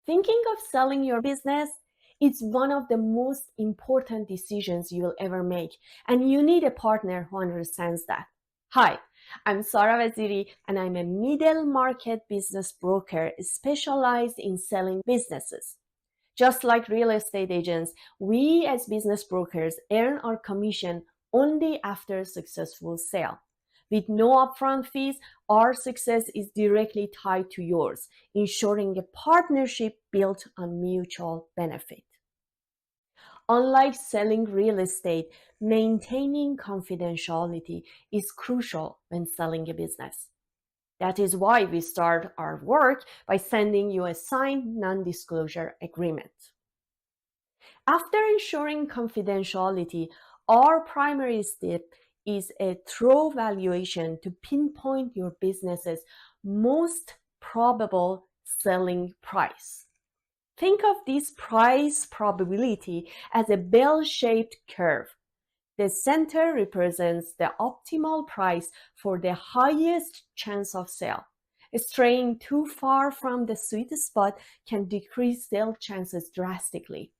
Thinking of selling your business is one of the most important decisions you'll ever make, and you need a partner who understands that. Hi, I'm Sara Vaziri, and I'm a middle market business broker specialized in selling businesses. Just like real estate agents, we as business brokers earn our commission only after a successful sale. With no upfront fees, our success is directly tied to yours, ensuring a partnership built on mutual benefit. Unlike selling real estate, maintaining confidentiality is crucial when selling a business. That is why we start our work by sending you a signed non-disclosure agreement. After ensuring confidentiality, our primary step is a thorough valuation to pinpoint your business's most probable selling price. Think of this price probability as a bell-shaped curve. The center represents the optimal price for the highest chance of sale. Straying too far from the sweet spot can decrease sale chances drastically.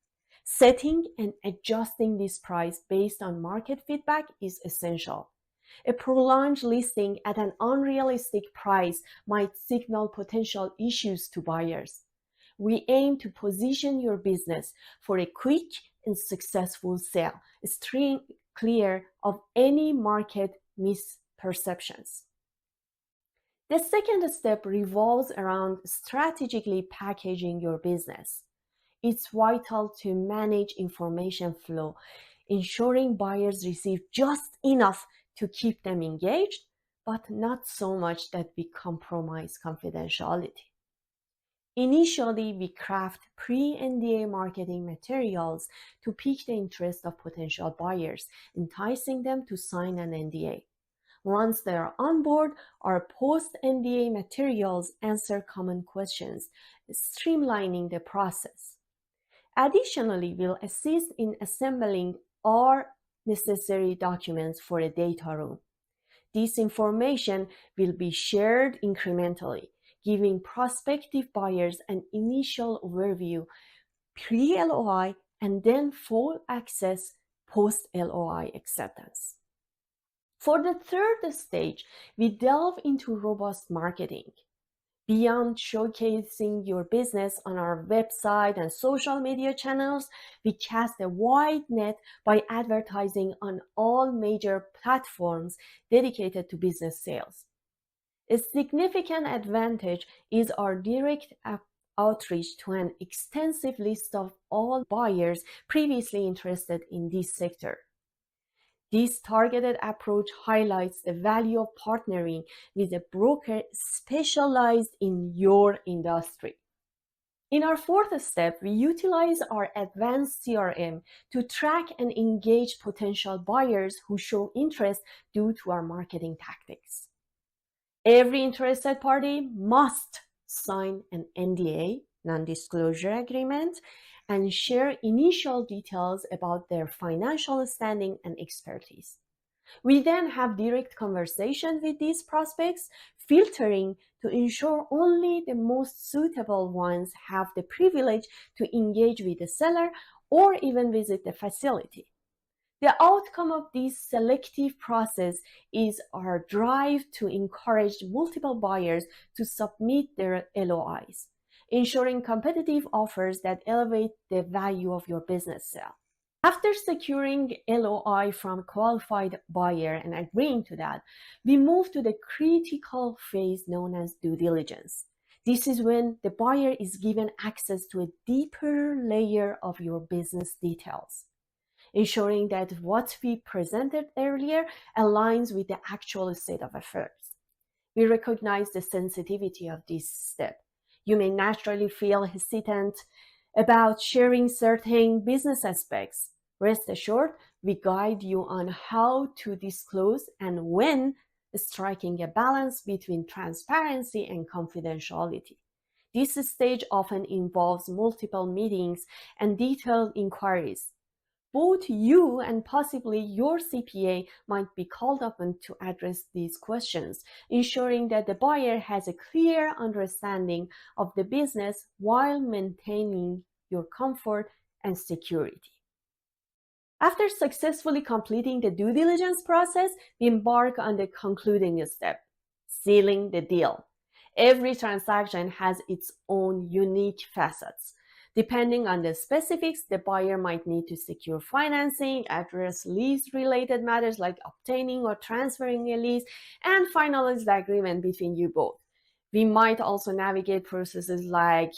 Setting and adjusting this price based on market feedback is essential. A prolonged listing at an unrealistic price might signal potential issues to buyers. We aim to position your business for a quick and successful sale, steering clear of any market misperceptions. The second step revolves around strategically packaging your business. It's vital to manage information flow, ensuring buyers receive just enough to keep them engaged, but not so much that we compromise confidentiality. Initially, we craft pre-NDA marketing materials to pique the interest of potential buyers, enticing them to sign an NDA. Once they are on board, our post-NDA materials answer common questions, streamlining the process. Additionally, we'll assist in assembling all necessary documents for a data room. This information will be shared incrementally, giving prospective buyers an initial overview pre-LOI and then full access post-LOI acceptance. For the third stage, we delve into robust marketing. Beyond showcasing your business on our website and social media channels, we cast a wide net by advertising on all major platforms dedicated to business sales. A significant advantage is our direct outreach to an extensive list of all buyers previously interested in this sector. This targeted approach highlights the value of partnering with a broker specialized in your industry. In our fourth step, we utilize our advanced CRM to track and engage potential buyers who show interest due to our marketing tactics. Every interested party must sign an NDA, non-disclosure agreement, and share initial details about their financial standing and expertise. We then have direct conversations with these prospects, filtering to ensure only the most suitable ones have the privilege to engage with the seller or even visit the facility. The outcome of this selective process is our drive to encourage multiple buyers to submit their LOIs, ensuring competitive offers that elevate the value of your business sale. After securing LOI from a qualified buyer and agreeing to that, we move to the critical phase known as due diligence. This is when the buyer is given access to a deeper layer of your business details, ensuring that what we presented earlier aligns with the actual state of affairs. We recognize the sensitivity of this step. You may naturally feel hesitant about sharing certain business aspects. Rest assured, we guide you on how to disclose and when, striking a balance between transparency and confidentiality. This stage often involves multiple meetings and detailed inquiries. Both you and possibly your CPA might be called upon to address these questions, ensuring that the buyer has a clear understanding of the business while maintaining your comfort and security. After successfully completing the due diligence process, we embark on the concluding step, sealing the deal. Every transaction has its own unique facets. Depending on the specifics, the buyer might need to secure financing, address lease-related matters like obtaining or transferring a lease, and finalize the agreement between you both. We might also navigate processes like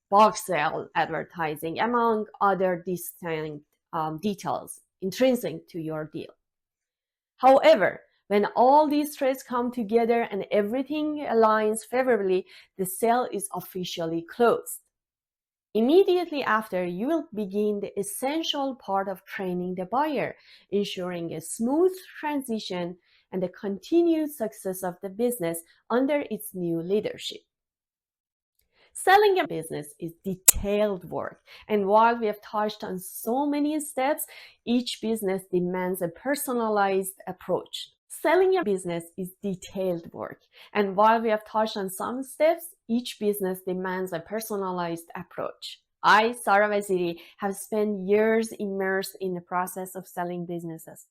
bulk sale advertising, among other distinct details intrinsic to your deal. However, when all these traits come together and everything aligns favorably, the sale is officially closed. Immediately after, you will begin the essential part of training the buyer, ensuring a smooth transition and the continued success of the business under its new leadership. Selling a business is detailed work, and while we have touched on so many steps, each business demands a personalized approach. Selling a business is detailed work, and while we have touched on some steps, each business demands a personalized approach. I, Sara Vaziri, have spent years immersed in the process of selling businesses,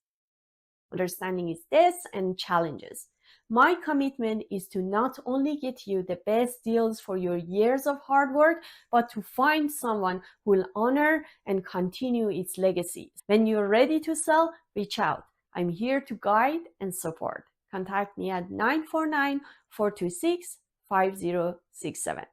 understanding its debts and challenges. My commitment is to not only get you the best deals for your years of hard work, but to find someone who will honor and continue its legacy. When you're ready to sell, reach out. I'm here to guide and support. Contact me at 949 426 5067.